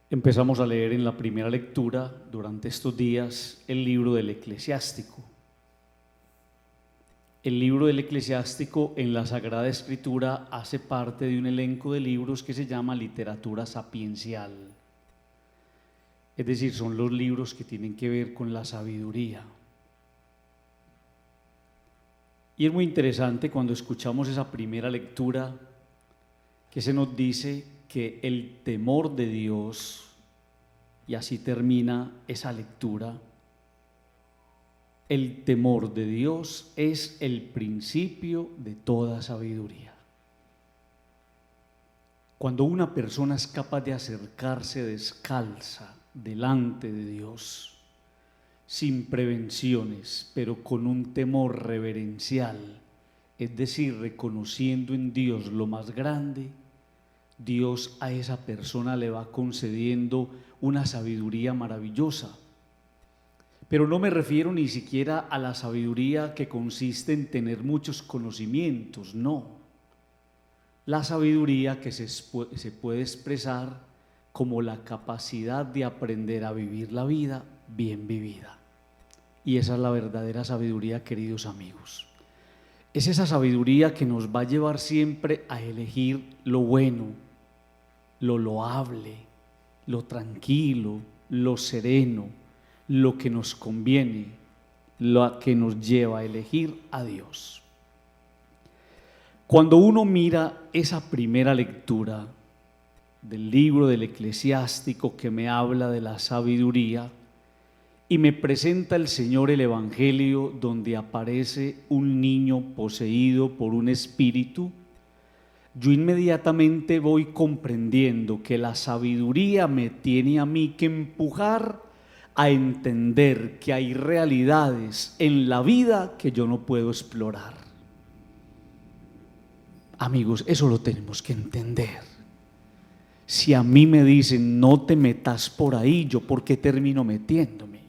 Empezamos a leer en la primera lectura durante estos días el libro del Eclesiástico. El libro del Eclesiástico en la Sagrada Escritura hace parte de un elenco de libros que se llama literatura sapiencial. Es decir, son los libros que tienen que ver con la sabiduría. Y es muy interesante cuando escuchamos esa primera lectura que se nos dice que el temor de Dios, y así termina esa lectura, el temor de Dios es el principio de toda sabiduría. Cuando una persona es capaz de acercarse descalza delante de Dios, sin prevenciones, pero con un temor reverencial, es decir, reconociendo en Dios lo más grande, Dios a esa persona le va concediendo una sabiduría maravillosa. Pero no me refiero ni siquiera a la sabiduría que consiste en tener muchos conocimientos, no. La sabiduría que se puede expresar como la capacidad de aprender a vivir la vida bien vivida. Y esa es la verdadera sabiduría, queridos amigos. Es esa sabiduría que nos va a llevar siempre a elegir lo bueno, lo loable, lo tranquilo, lo sereno, lo que nos conviene, lo que nos lleva a elegir a Dios. Cuando uno mira esa primera lectura del libro del Eclesiástico que me habla de la sabiduría y me presenta el Señor el Evangelio donde aparece un niño poseído por un espíritu, yo inmediatamente voy comprendiendo que la sabiduría me tiene a mí que empujar a entender que hay realidades en la vida que yo no puedo explorar. Amigos, eso lo tenemos que entender. Si a mí me dicen no te metas por ahí, ¿yo por qué termino metiéndome?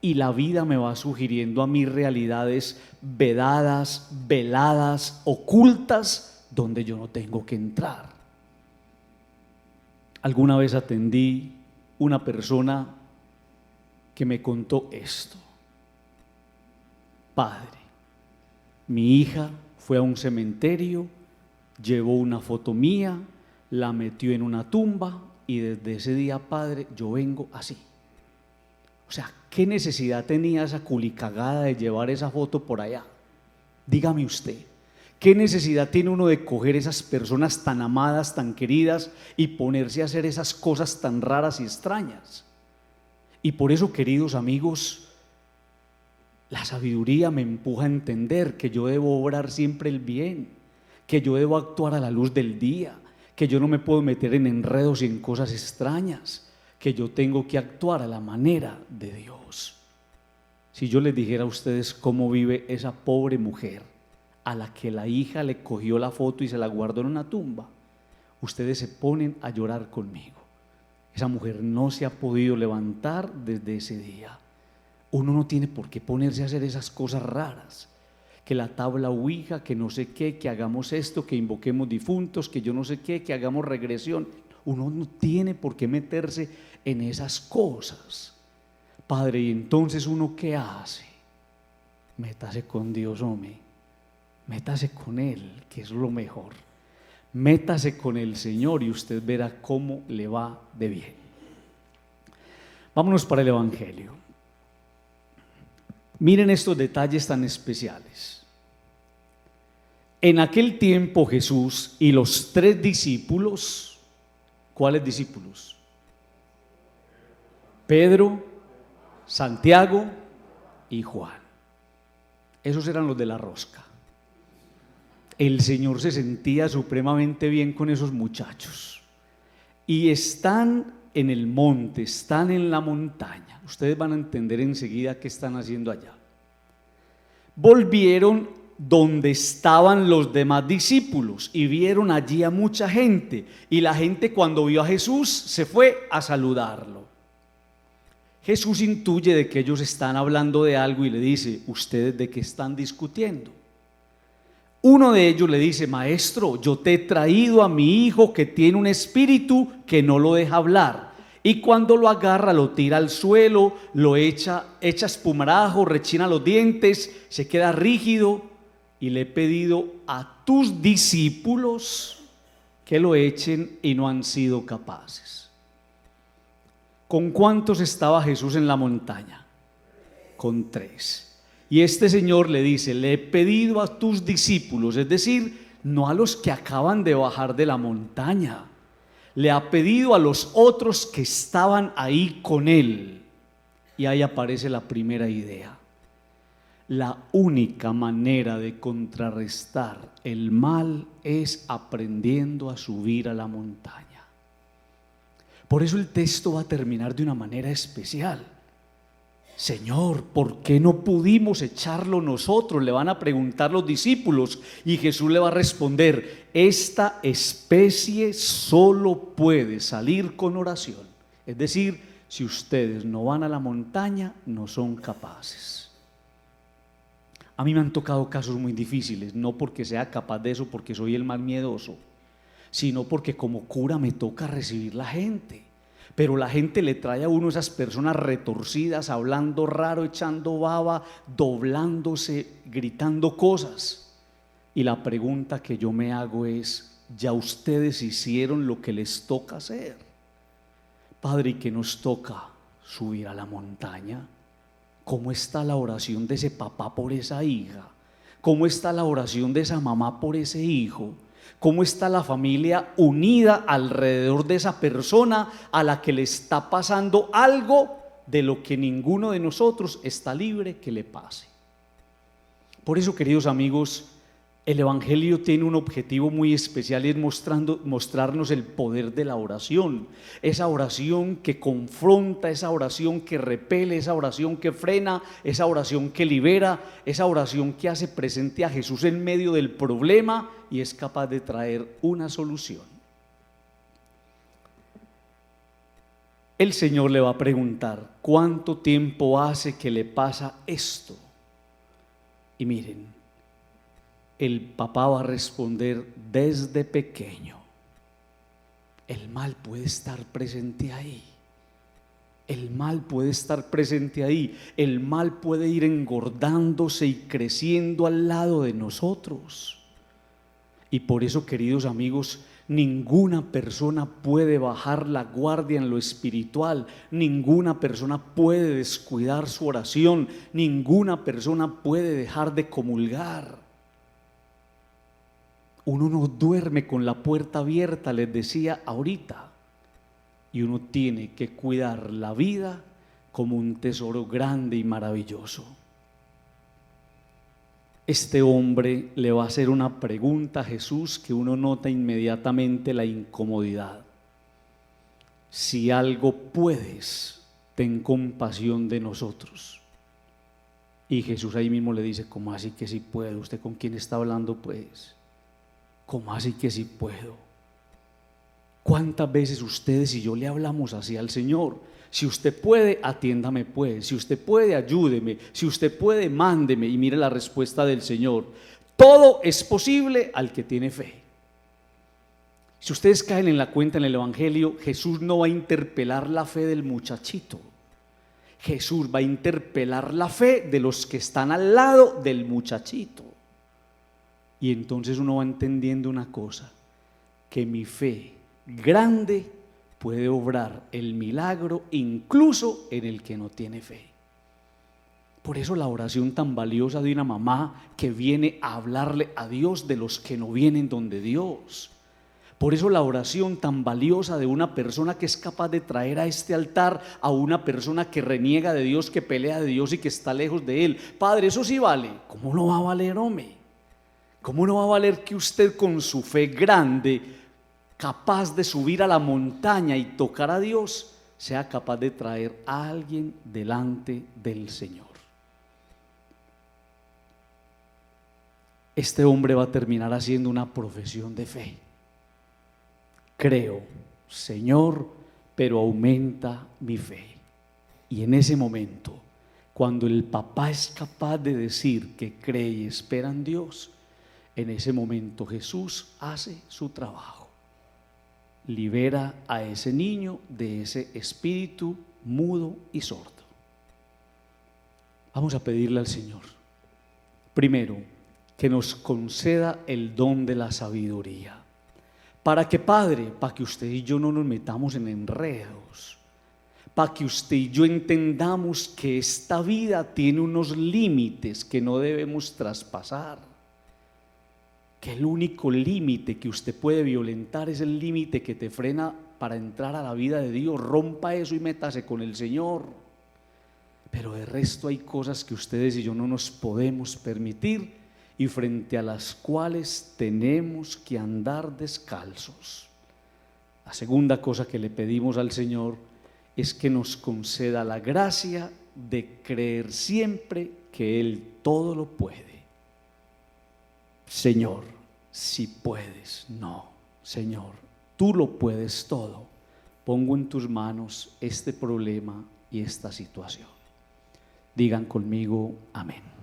Y la vida me va sugiriendo a mí realidades vedadas, veladas, ocultas, donde yo no tengo que entrar. Alguna vez atendí una persona que me contó esto: padre, mi hija fue a un cementerio, llevó una foto mía, la metió en una tumba y desde ese día, padre, yo vengo así. O sea, ¿qué necesidad tenía esa culicagada de llevar esa foto por allá? Dígame usted. ¿Qué necesidad tiene uno de coger esas personas tan amadas, tan queridas y ponerse a hacer esas cosas tan raras y extrañas? Y por eso, queridos amigos, la sabiduría me empuja a entender que yo debo obrar siempre el bien, que yo debo actuar a la luz del día, que yo no me puedo meter en enredos y en cosas extrañas, que yo tengo que actuar a la manera de Dios. Si yo les dijera a ustedes cómo vive esa pobre mujer a la que la hija le cogió la foto y se la guardó en una tumba, ustedes se ponen a llorar conmigo. Esa mujer no se ha podido levantar desde ese día. Uno no tiene por qué ponerse a hacer esas cosas raras, que la tabla ouija, que no sé qué, que hagamos esto, que invoquemos difuntos, que yo no sé qué, que hagamos regresión. Uno no tiene por qué meterse en esas cosas. Padre, ¿y entonces uno qué hace? Métase con Dios, hombre. Métase con Él, que es lo mejor. Métase con el Señor y usted verá cómo le va de bien. Vámonos para el Evangelio. Miren estos detalles tan especiales. En aquel tiempo Jesús y los 3 discípulos, ¿cuáles discípulos? Pedro, Santiago y Juan. Esos eran los de la rosca. El Señor se sentía supremamente bien con esos muchachos. Y están en el monte, están en la montaña. Ustedes van a entender enseguida qué están haciendo allá. Volvieron donde estaban los demás discípulos y vieron allí a mucha gente. Y la gente, cuando vio a Jesús, se fue a saludarlo. Jesús intuye de que ellos están hablando de algo y le dice: ¿ustedes de qué están discutiendo? Uno de ellos le dice: maestro, yo te he traído a mi hijo que tiene un espíritu que no lo deja hablar Y cuando lo agarra, lo tira al suelo, lo echa espumarajo, rechina los dientes, se queda rígido. Y le he pedido a tus discípulos que lo echen y no han sido capaces. ¿Con cuántos estaba Jesús en la montaña? Con 3. Y este Señor le dice: le he pedido a tus discípulos, es decir, no a los que acaban de bajar de la montaña, le ha pedido a los otros que estaban ahí con él. Y ahí aparece la primera idea. La única manera de contrarrestar el mal es aprendiendo a subir a la montaña. Por eso el texto va a terminar de una manera especial. Señor, ¿por qué no pudimos echarlo nosotros? Le van a preguntar los discípulos y Jesús le va a responder: esta especie solo puede salir con oración. Es decir, si ustedes no van a la montaña, no son capaces. A mí me han tocado casos muy difíciles, no porque sea capaz de eso, porque soy el más miedoso, sino porque como cura me toca recibir la gente. Pero la gente le trae a uno esas personas retorcidas, hablando raro, echando baba, doblándose, gritando cosas. Y la pregunta que yo me hago es: ¿ya ustedes hicieron lo que les toca hacer? Padre, ¿y qué nos toca? Subir a la montaña. ¿Cómo está la oración de ese papá por esa hija? ¿Cómo está la oración de esa mamá por ese hijo? ¿Cómo está la familia unida alrededor de esa persona a la que le está pasando algo de lo que ninguno de nosotros está libre que le pase? Por eso, queridos amigos, el Evangelio tiene un objetivo muy especial y es mostrarnos el poder de la oración. Esa oración que confronta, esa oración que repele, esa oración que frena, esa oración que libera, esa oración que hace presente a Jesús en medio del problema y es capaz de traer una solución. El Señor le va a preguntar: ¿cuánto tiempo hace que le pasa esto? Y miren, el papá va a responder: desde pequeño. El mal puede estar presente ahí. El mal puede estar presente ahí. El mal puede ir engordándose y creciendo al lado de nosotros. Y por eso, queridos amigos, ninguna persona puede bajar la guardia en lo espiritual, ninguna persona puede descuidar su oración, ninguna persona puede dejar de comulgar. Uno no duerme con la puerta abierta, les decía ahorita, y uno tiene que cuidar la vida como un tesoro grande y maravilloso. Este hombre le va a hacer una pregunta a Jesús que uno nota inmediatamente la incomodidad. Si algo puedes, ten compasión de nosotros. Y Jesús ahí mismo le dice: ¿cómo así que sí puedo? ¿Usted con quién está hablando pues? ¿Cómo así que sí puedo? ¿Cuántas veces ustedes y yo le hablamos así al Señor? Si usted puede, atiéndame pues. Si usted puede, ayúdeme. Si usted puede, mándeme. Y mire la respuesta del Señor: todo es posible al que tiene fe. Si ustedes caen en la cuenta en el Evangelio, Jesús no va a interpelar la fe del muchachito. Jesús va a interpelar la fe de los que están al lado del muchachito. Y entonces uno va entendiendo una cosa: que mi fe grande puede obrar el milagro incluso en el que no tiene fe. Por eso la oración tan valiosa de una mamá que viene a hablarle a Dios de los que no vienen donde Dios. Por eso la oración tan valiosa de una persona que es capaz de traer a este altar a una persona que reniega de Dios, que pelea de Dios y que está lejos de Él. Padre, eso sí vale. ¿Cómo no va a valer, hombre? ¿Cómo no va a valer que usted con su fe grande, capaz de subir a la montaña y tocar a Dios, sea capaz de traer a alguien delante del Señor? Este hombre va a terminar haciendo una profesión de fe. Creo, Señor, pero aumenta mi fe. Y en ese momento, cuando el papá es capaz de decir que cree y espera en Dios, en ese momento Jesús hace su trabajo. libera a ese niño de ese espíritu mudo y sordo. Vamos a pedirle al Señor, primero, que nos conceda el don de la sabiduría. ¿Para qué, Padre? Para que usted y yo no nos metamos en enredos. Para que usted y yo entendamos que esta vida tiene unos límites que no debemos traspasar. Que el único límite que usted puede violentar es el límite que te frena para entrar a la vida de Dios. Rompa eso y métase con el Señor. Pero de resto hay cosas que ustedes y yo no nos podemos permitir y frente a las cuales tenemos que andar descalzos. La segunda cosa que le pedimos al Señor es que nos conceda la gracia de creer siempre que Él todo lo puede. Señor, si puedes, no, Señor, tú lo puedes todo. Pongo en tus manos este problema y esta situación. Digan conmigo, amén.